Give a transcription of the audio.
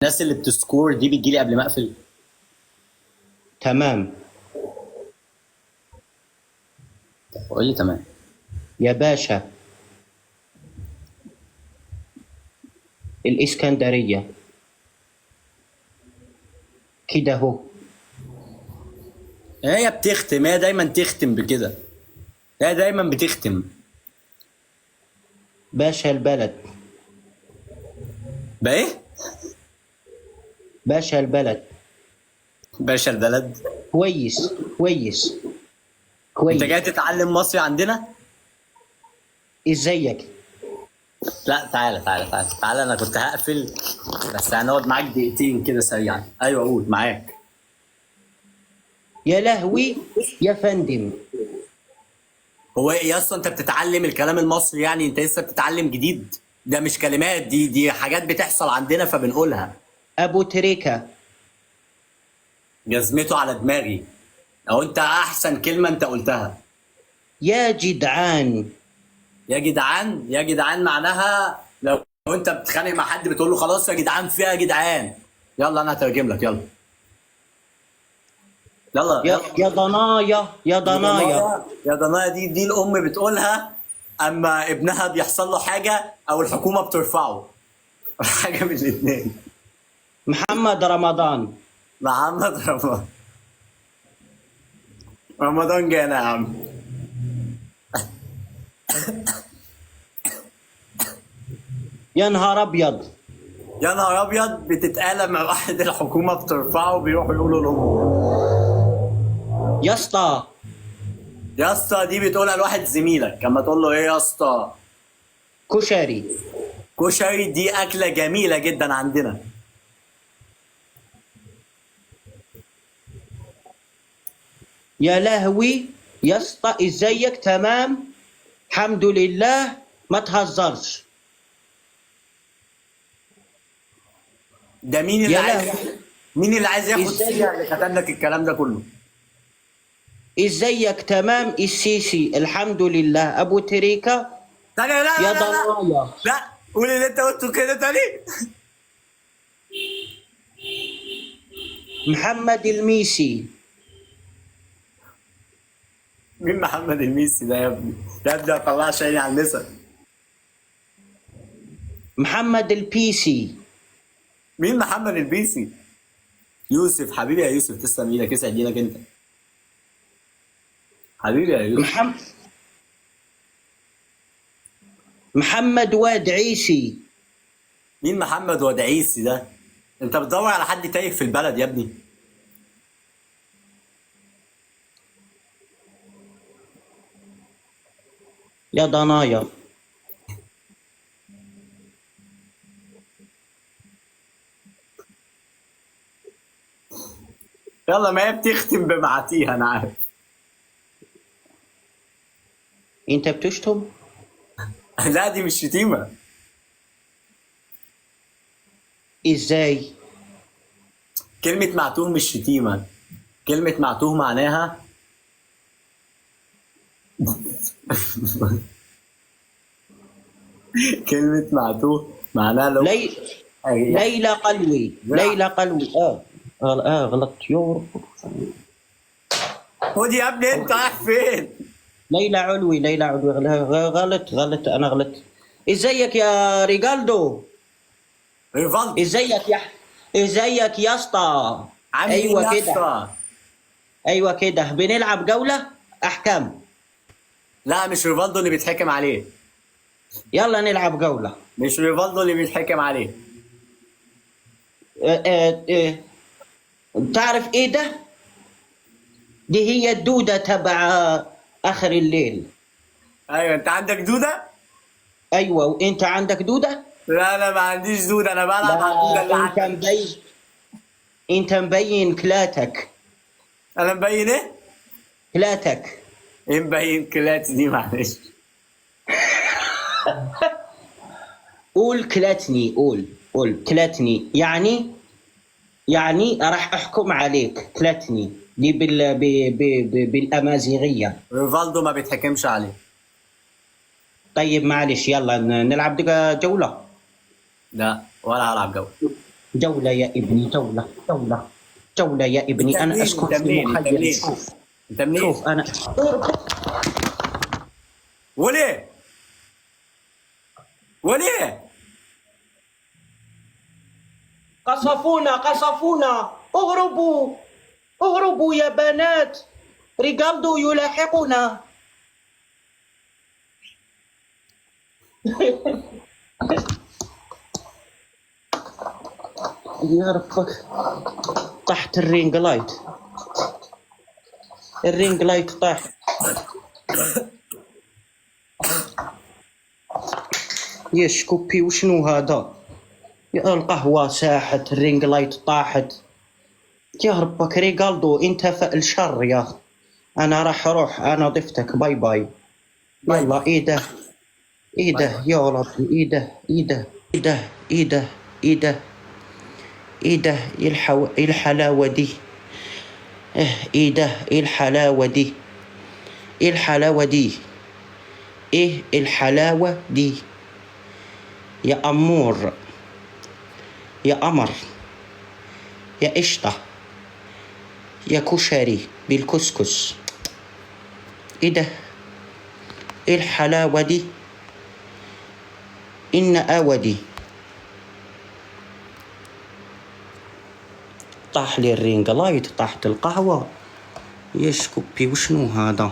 الناس اللي بتسكور دي بتجيلي قبل ما اقفل. تمام قول لي تمام. يا باشا، الإسكندرية كده هو. هي بتختم، هي دايما تختم بكده، هي دايما بتختم. باشا البلد، بايه؟ باشا البلد. باشا البلد. كويس كويس انت جاي كويس. تتعلم مصري عندنا؟ ازيك؟ لا تعالى تعالى تعالى تعالى، انا كنت هقفل بس هنقعد معاك دقيقتين كده سريعا. ايوه قول معاك. يا لهوي يا فندم. هو ايه يا اسطى، انت بتتعلم الكلام المصري يعني؟ انت لسه بتتعلم جديد؟ ده مش كلمات، دي حاجات بتحصل عندنا فبنقولها. ابو تريكة. جزمته على دماغي. او انت احسن كلمه انت قلتها. يا جدعان. يا جدعان، يا جدعان معناها لو انت بتتخانق مع حد بتقول له خلاص يا جدعان، فيها يا جدعان. يلا انا هترجم لك، يلا يلا يا يلا. يا ضنايا يا يا ضنايا. ضنايا، يا ضنايا، دي الام بتقولها اما ابنها بيحصل له حاجه او الحكومه بترفعه. حاجه من الاثنين. محمد رمضان. محمد رمضان. رمضان جانا يا عم. يا نهار ابيض. يا نهار ابيض، بتتقال مع واحد الحكومه بترفعه بيروحوا يقولوا لامه. يا اسطى. يا اسطى دي بتقولها لواحد زميلك اما تقول له ايه يا اسطى. كشري. كشري دي اكله جميله جدا عندنا. يا لهوي يا اسطى، ازيك؟ تمام الحمد لله، ما تهزرش. ده مين اللي يا عايز، لهوي. مين اللي عايز ياخد ازاي؟ فيها اللي كتب لك الكلام ده كله؟ ازيك؟ تمام السيسي الحمد لله. ابو تريكة. لا لا لا يا لا لا ضنايا. لا، قول اللي انت قلته كده تاني. محمد الميسي. مين محمد الميسي ده يا ابني؟ يا ابني ما تطلعش عيني على النسا. محمد البيسي. مين محمد البيسي؟ يوسف حبيبي يا يوسف، تسلم ايدك، يسعد ايدك انت. حبيبي يا يوسف. محمد واد عيسي. مين محمد ودعيسي ده؟ انت بتدور على حد تايه في البلد يا ابني. يا ضنايا. يلا، ما هي بتختم بمعاتيها انا عارف. انت بتشتم؟ لا دي مش شتيمه. ازاي؟ كلمه معتوه مش شتيمه. كلمه معتوه معناها كلمه معتوه معناها لو ليلى قلوي. ليلى قلوي. غلطت يور. خد يا ابني، انت رايح فين؟ ليلى علوي. ليلى علوي. غلط انا غلطت. ازيك يا ريجالدو؟ ريفالدو. ازيك يا اسطى؟ عامل ايه ايوه يا كده. اسطى؟ ايوه كده، بنلعب جولة احكام. لا مش ريفالدو اللي بيتحكم عليه. يلا نلعب جولة. مش ريفالدو اللي بيتحكم عليه. اه اه اه. تعرف ايه ده؟ دي هي الدودة تبع اخر الليل. ايوه انت عندك دوده؟ ايوه، وانت عندك دودة؟ لا انا ما عنديش دوده، انا بلعب على الدوده اللي لا، انت عندك. مبين. انت مبين كلاتك. انا مبين ايه؟ كلاتك. ايه مبين كلاتي دي؟ معلش. قول كلاتني. قول كلاتني، يعني راح احكم عليك. كلاتني دي بالامازيغيه. ريفالدو ما بيتحكمش عليه. طيب معلش، يلا نلعب جوله. لا ولا هلعب جو. جولة يا ابني، جولة جولة جولة يا ابني. أنا أسكن انت في منين؟ انت مخيم. منين؟ شوف انت منين؟ شوف أنا وليه؟ وليه؟ قصفونا قصفونا، اهربوا اهربوا يا بنات، ريكاردو يلاحقنا. يا ربك، تحت الرينج لايت، الرينج لايت طاح. يا شكوبي وشنو هذا؟ يا القهوة ساحت، الرينج لايت طاحت. يا ربك ريكالدو، انت فأل شر يا أخي. انا راح اروح، انا ضفتك، باي باي. باي يلا باي. ايه ده؟ ايه باي ده باي. يا ولدي؟ ايه ده؟ ايه ده؟ ايه ده؟ ايه ده؟ ايه ده؟ ايه ده؟ ايه الحلاوة دي؟ ايه ده؟ ايه الحلاوة دي؟ ايه الحلاوة دي؟ ايه الحلاوة دي؟ يا أمور، يا قمر، يا قشطة، يا كشري بالكسكس. ايه ده؟ ايه الحلاوة دي؟ إن أودي. طاح لي الرينج لايت، طاحت القهوة. يا شكوبي وشنو هذا؟